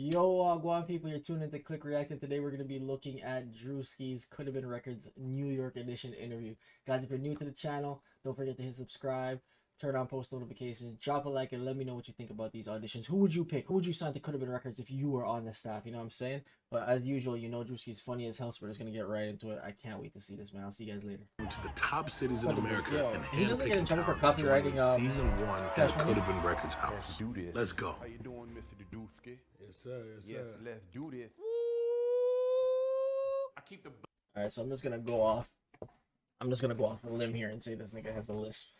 Yo, Guam people, you're tuned into Click Reacting. Today we're going to be looking at Druski's Coulda Been Records New York edition interview. Guys, if you're new to the channel, don't forget to hit subscribe, turn on post notifications, drop a like, and let me know what you think about these auditions. Who would you pick? Who would you sign to Coulda Been Records if you were on the staff? You know what I'm saying? But as usual, you know Druski's funny as hell, so we're just going to get right into it. I can't wait to see this, man. I'll see you guys later. To the top cities in America and he doesn't get in trouble for handpicked copywriting season 1 at the Coulda Been Records house. Let's do this. Let's go. How you doing, Mr. Druski? Yes, sir. Yes, sir. Let's do this. I keep the. All right, so I'm just gonna go off a limb here and say this nigga has a lisp.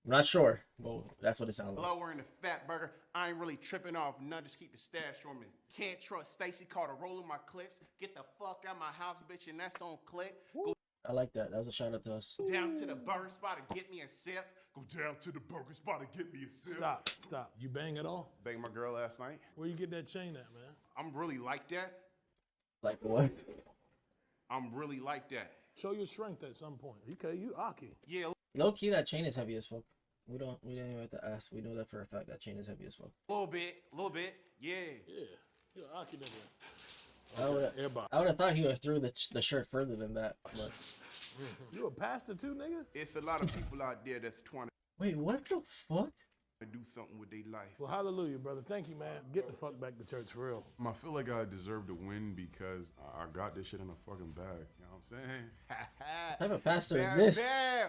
I'm not sure, but that's what it sounds like. Lower in the fat burger. I ain't really tripping off none. Just keep the stash on me. Can't trust Stacy. Caught a roll in my clips. Get the fuck out my house, bitch, and that's on click. Go I like that. That was a shout out to us. down to the burger spot and get me a sip. Go down to the burger spot and get me a sip. Stop. You bang at all? Banged my girl last night. Where you get that chain at, man? I'm really like that. Like what? I'm really like that. Show your strength at some point. Okay, you Aki. Yeah, Low key, that chain is heavy as fuck. We didn't even have to ask. We know that for a fact. That chain is heavy as fuck. a little bit. Yeah. Yeah, you're Aki nigga. I would have thought he would have threw the shirt further than that. But You a pastor too, nigga? It's a lot of people out there that's trying wait, what the fuck? to do something with their life. Well, hallelujah, brother. Thank you, man. Get the fuck back to church for real. I feel like I deserve to win because I got this shit in a fucking bag. You know what I'm saying? What type of pastor is this? Hi.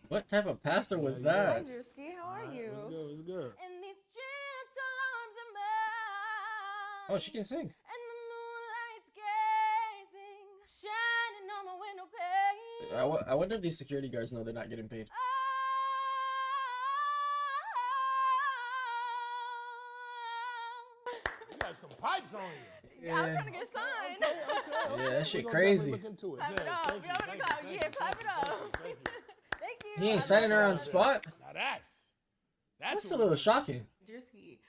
What type of pastor was Hi, that? Druski. How are you? What's good? In these gentle arms of mine. Oh, she can sing. And the moonlight's gazing, shining on my window pane. I wonder if these security guards know they're not getting paid. You got some pipes on you. Yeah. I'm trying to get signed. Okay. Yeah, that shit We're gonna crazy. definitely look into it. Clap it Yeah, up. thank You know what thank I call? you, Yeah, thank clap you, it up. thank you. Thank you. He ain't I signing love her it. on the spot. Now That's a what- little shocking. Druski,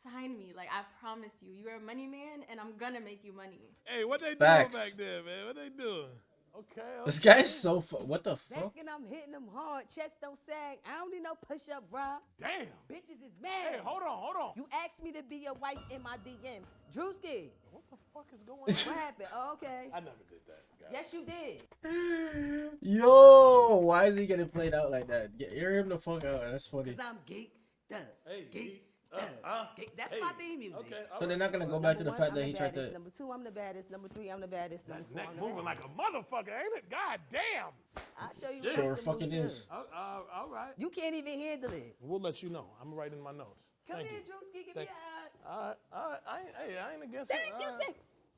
sign me. Like, I promised you. You're a money man, and I'm gonna make you money. Hey, what they Facts. doing back there, man? What they doing? Okay. This guy is so what the Back fuck? and I'm hitting them hard, chest don't sag. I don't need no push-up, bra. Damn. Bitches is Hey, mad. hold on. You asked me to be your wife in my DM. Druski, What the fuck is going on? what happened? Oh, okay. I never did that, guys. Yes, you did. Yo, why is he getting played out like that? Hear him the fuck out. That's funny. Because I'm geeked up. Hey, Geeked geek, up. Geek- That's my theme music. Okay. So they're not gonna go back to the Number fact one, that I'm he the tried baddest. to. Number 2, I'm the baddest. Number 3, I'm the baddest. Number 4, Neck I'm the moving like baddest. a motherfucker, ain't it? God damn. I'll show you Sure what's the fucking move, is. too. All right. You can't even handle it. We'll let you know. I'm writing my notes. Come Thank here, you. Druski, give me a hug. All right. I ain't against it. Thank you, All right. Steve.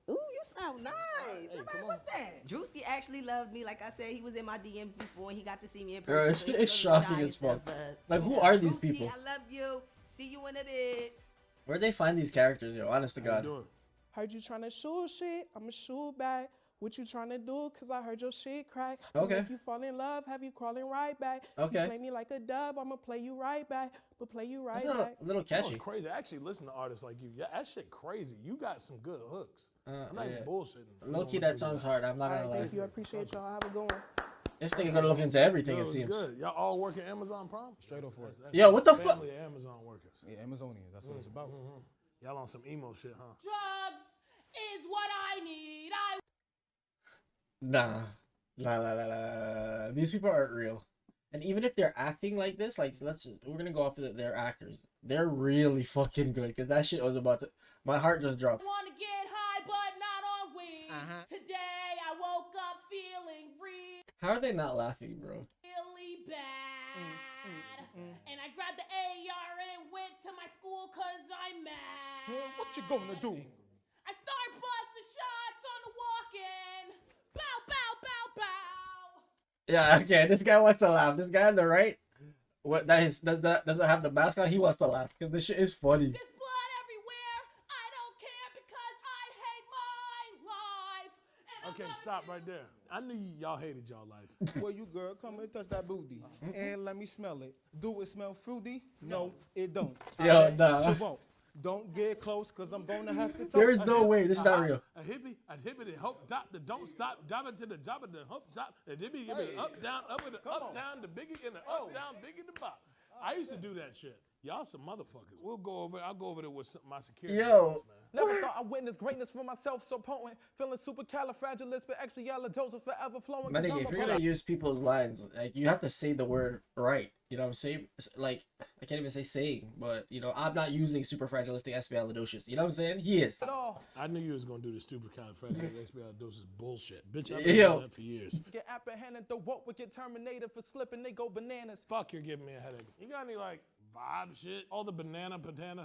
Ooh, you sound nice. Hey, Somebody, come on. what's that? Druski actually loved me. Like I said, he was in my DMs before, and he got to see me in Bro, person. it's- so he it's was a little shocking shy as and stuff, fuck. but, Like, who yeah, are these Druski, people? I love you. See you in a bit. Where'd they find these characters, yo? Honest to How you God. doing? Heard you tryna shoot shit, I'ma shoot back. What you tryna do? Cause I heard your shit crack. To Okay. Make you fall in love, have you crawling right back. Okay. You play me like a dub, I'ma play you right back. But play you right That's back. a little That was catchy. crazy. I actually listen to artists like you. Yeah, that shit crazy. You got some good hooks. I'm not yeah. even bullshitting. Low key, that sounds hard. I'm not All gonna right, lie. thank you. I appreciate y'all. Have a good one. This nigga gonna look into everything. It It was seems. good. Y'all all work at Amazon Prime? Straight off work. Yo, what the fuck? Family of Amazon workers. Yeah, Amazonians. That's what it's about. Y'all on some emo shit, huh? Drugs is what I need. Nah. These people aren't real. And even if they're acting like this, like we're gonna go off to they're actors. They're really fucking good because that shit was about to. My heart just dropped. Want to get high, but not on weed. Today I woke up feeling How are they not laughing, bro? really bad. And I grabbed the AR and went to my school cause I'm mad. What you gonna do? I start busting shots on the walk-in. Bow, bow, bow, bow. Yeah, okay. This guy wants to laugh. This guy on the right, what that is doesn't have the mask on. He wants to laugh because this shit is funny. There's blood everywhere. I don't care because I hate my life. And I'm Okay, gonna stop right there. I knew y'all hated y'all life. Well, you girl, come and touch that booty and let me smell it. Do it smell fruity? No, it don't. Yo, I bet nah. You won't. Don't get close, cause I'm gonna have to talk. There is no way. This is not real. A hippie, the hope, dot, the don't stop, drop it to the drop it, the hope, drop, the hippie, give it up, down, up with the up, down, the biggie, and the up, down, biggie, the bop. I used to do that shit. Y'all some motherfuckers. I'll go over there with my security. Yo. guys, man. Never thought I witnessed greatness for myself, so potent. Feeling supercalifragilisticexpialidocious, forever flowing. My nigga, if you're gonna use people's lines, like you have to say the word right. You know what I'm saying? Like I can't even say saying, but you know I'm not using superfragilisticexpialidocious. You know what I'm saying? He is. I knew you was gonna do the supercalifragilisticexpialidocious bullshit. Bitch, I've Yo. been doing that for years. Get apprehended, the woke would get terminated for slipping. They go bananas. Fuck, you're giving me a headache. You got any like vibe shit? All the banana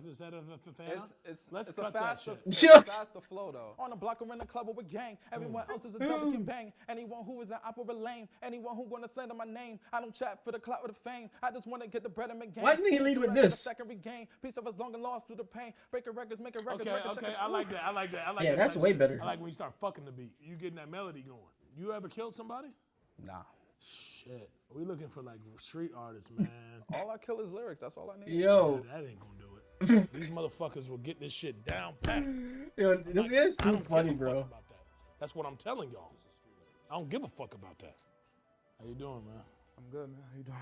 instead of a fafana? Let's cut that shit. It's a faster flow though. On the block or in the club or a gang. Everyone else is a double can bang. Anyone who is an opera lame. Anyone who wanna slander my name. I don't chat for the clout or the fame. I just wanna get the bread and make game. Why didn't he lead with this? Second regain. Piece of us long and lost through the pain. Breaking records, making records. Okay, I like that. Yeah, that's way better. I like when you start fucking the beat. You getting that melody going. You ever killed somebody? Nah. Shit. We looking for like street artists, man. All I kill is lyrics. That's all I need. Yo. Yeah, that ain't gonna do it. These motherfuckers will get this shit down pat. Yo, this guy's too funny, bro. About that. That's what I'm telling y'all. I don't give a fuck about that. How you doing, man? I'm good, man. How you doing?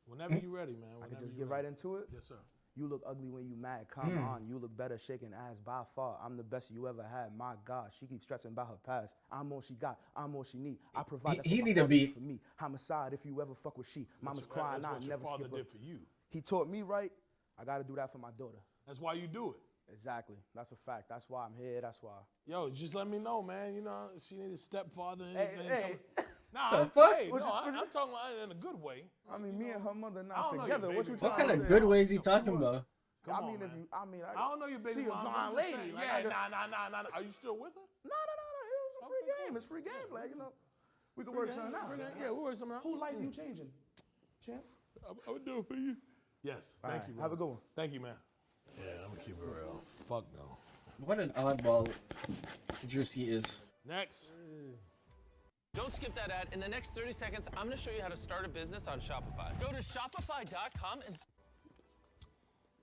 Whenever you ready, man. I can just get right into it? Yes, sir. You look ugly when you mad. Come on. You look better shaking ass by far. I'm the best you ever had. My God, she keeps stressing about her past. I'm all she got. I'm all she need. I provide. He that's what need my a father beat. did for me. Homicide if you ever fuck with she. Mama's crying. That's I what your never father skip her. did for you. He taught me right. I got to do that for my daughter. That's why you do it. Exactly. That's a fact. That's why I'm here. That's why. Yo, just let me know, man. You know, she need a stepfather. Hey, anything. hey. Nah, The fuck? hey, no, I'm talking about it in a good way. I mean, me and her mother I not don't know your together. What baby you mama. trying What kind to of say? good ways he talking about? Come I on, mean, man. I don't know your baby she a mama. fine I'm just lady. saying, Like, yeah, nah. Are you still with her? No. It was a free game. It's free game. Like, you know, we can work something out. Yeah, we'll work something out. Who life you changing? Champ? I would do it for you. Yes, thank you, man. Have a good one. Thank you, man. Yeah, I'm gonna keep it real. Fuck no. What an oddball Druski is. Next. Don't skip that ad. In the next 30 seconds, I'm going to show you how to start a business on Shopify. Go to shopify.com and...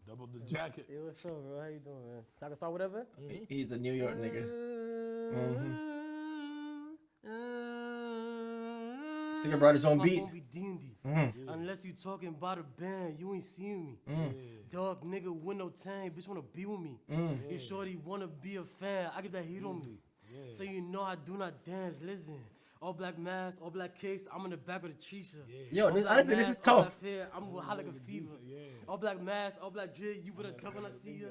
Double the jacket. Yo, what's up, bro? How you doing, man? I can start whatever? He's a New York nigga. This nigga brought his own beat. Unless you talking about a band, you ain't seeing me. Dog nigga with no time, bitch wanna be with me. If shorty wanna be a fan, I get that heat on me. So you know I do not dance, listen. All black mask, all black cakes, I'm in the back of the Trisha. Yo, All this, black honestly, this mask, is all tough. black fair, I'm hot like a fever. All black mask, all black drip, you better duck when I see ya.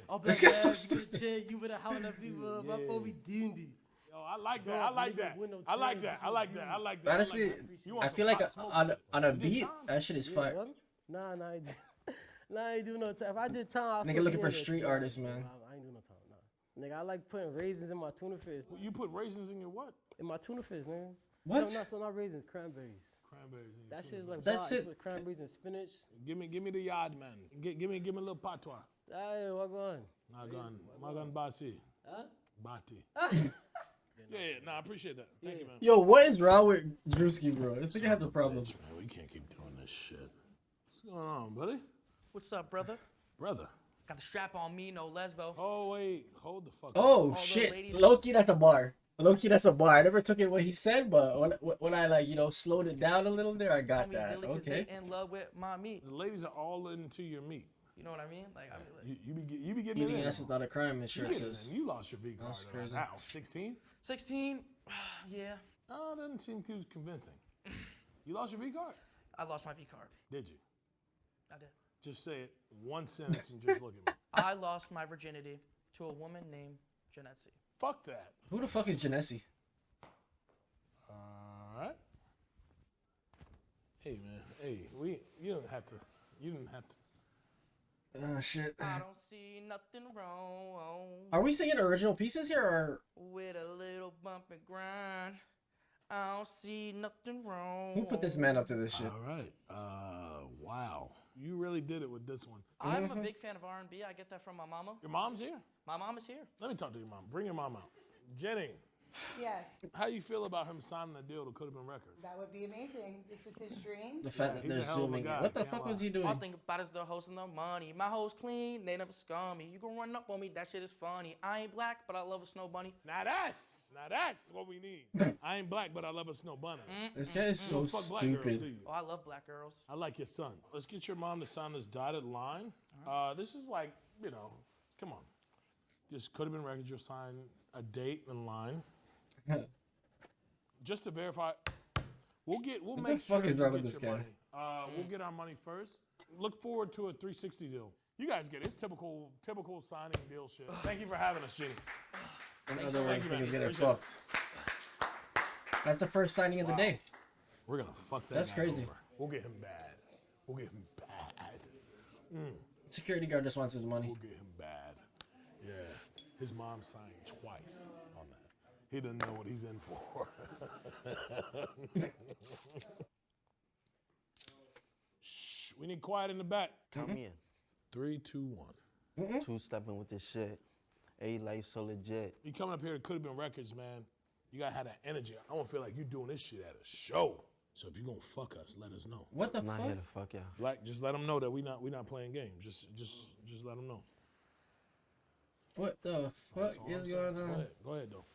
All black This guy's so mask, stupid. Chair, you better howl like fever. My phone be dindy. Yo, I like that. I like that. I like that. I like that. I like that. Honestly, I feel like on a beat, that shit is fire. Nah, I ain't do no time. If I did time, I'll Nigga looking for street artists, man. I ain't do no time, nah. Nigga, I like putting raisins in my tuna fish. You put raisins in your what? In my tuna fish, nigga. What? No, not raisins, cranberries. Cranberries. In your That tuna shit is like That's wild. You it. put cranberries and spinach. Give me the yard, man. Give me a little patois. Hey, what going? Magan Basi. Huh? Bati. Yeah, nah, I appreciate that. Thank you, man. Yo, what is wrong with Druski, bro? This nigga has a problem. Bitch, man, we can't keep doing this shit. What's going on, buddy? What's up, brother? Brother. Got the strap on me, no lesbo. Oh, wait. Hold the fuck up. Oh, shit. Low-key, that's a bar. Low-key, that's a bar. I never took it what he said, but when I, like, you know, slowed it down a little there, I got that. Okay. They in love with my meat. The ladies are all into your meat. You know what I mean? Like, I mean, You be getting Eating it in. ass is not a crime, his shirt says. You lost your V card That's crazy. now. 16? 16, yeah. Oh, that doesn't seem too convincing. You lost your V card? I lost my V card. Did you? I did. Just say it one sentence and just look at me. I lost my virginity to a woman named Janetzi. Fuck that. Who the fuck is Janesi? All right. Hey, man. Hey, you didn't have to. Oh, shit. I don't see nothing wrong Are we singing original pieces here, or with a little bump and grind. I don't see nothing wrong. who put this man up to this shit? All right. Wow. You really did it with this one. I'm a big fan of R&B. I get that from my mama. Your mom's here? My mom is here. Let me talk to your mom. Bring your mom out. Jenny. Yes. How you feel about him signing a deal to Coulda Been Records? That would be amazing. This is his dream. The fact that they're zooming. What the fuck was he doing? All I think about is the host and the money. My hoes clean, they never scum me. You can run up on me, that shit is funny. I ain't black, but I love a snow bunny. Now that's what we need. I ain't black, but I love a snow bunny. This guy is so stupid. Oh, I love black girls. I like your son. Let's get your mom to sign this dotted line. This is like, you know, come on. This Coulda Been Records. You'll sign a date and line. Just to verify, we'll make sure you get your money. We'll get our money first. Look forward to a 360 deal. You guys get it. It's typical signing deal shit. Thank you for having us, Ginny. In other words, niggas getting fucked. That's the first signing of the day. We're gonna fuck that. That's crazy. Over. We'll get him bad. We'll get him bad. Security guard just wants his money. We'll get him bad. Yeah. His mom signed twice on that. He doesn't know what he's in for. Shh. We need quiet in the back. Count me in. 3, 2, 1. Two-stepping with this shit. A life so legit. You coming up here to Coulda Been Records, man. You gotta have that energy. I don't feel like you doing this shit at a show. So if you gonna fuck us, let us know. What the I'm fuck? not here to fuck y'all. Like, just let them know that we not playing games. Just let them know. What the fuck is going on? Go ahead though.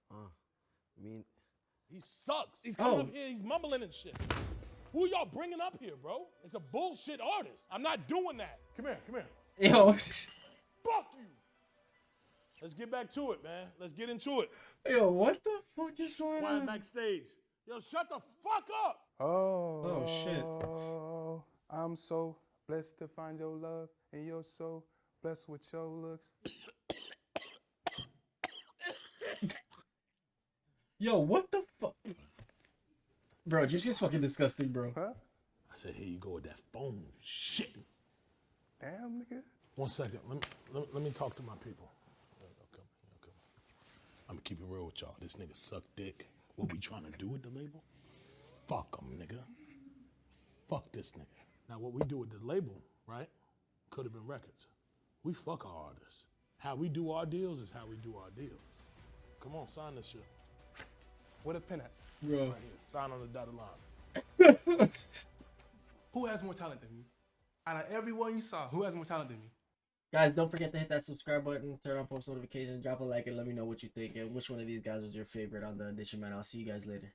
I mean, he sucks. He's coming up here. He's mumbling and shit. Who y'all bringing up here, bro? It's a bullshit artist. I'm not doing that. Come here. Yo. Fuck you. Let's get back to it, man. Let's get into it. Yo, what the fuck is going Quiet on? backstage. Yo, shut the fuck up. Oh shit. I'm so blessed to find your love and you're so blessed with your looks. Yo, what the fuck? Bro, Druski's fucking disgusting, bro. Huh? I said, here you go with that phone shit. Damn, nigga. 1 second. Let me talk to my people. Okay. I'm gonna keep it real with y'all. This nigga suck dick. What we trying to do with the label? Fuck him, nigga. Fuck this nigga. Now, what we do with this label, right? Coulda Been Records. We fuck our artists. How we do our deals is how we do our deals. Come on, sign this shit. What a pin at? Bro. Right here. Sign on the dotted line. Who has more talent than me? Out of everyone you saw, who has more talent than me? Guys, don't forget to hit that subscribe button, turn on post notifications, drop a like, and let me know what you think and which one of these guys was your favorite on the Audition Man. I'll see you guys later.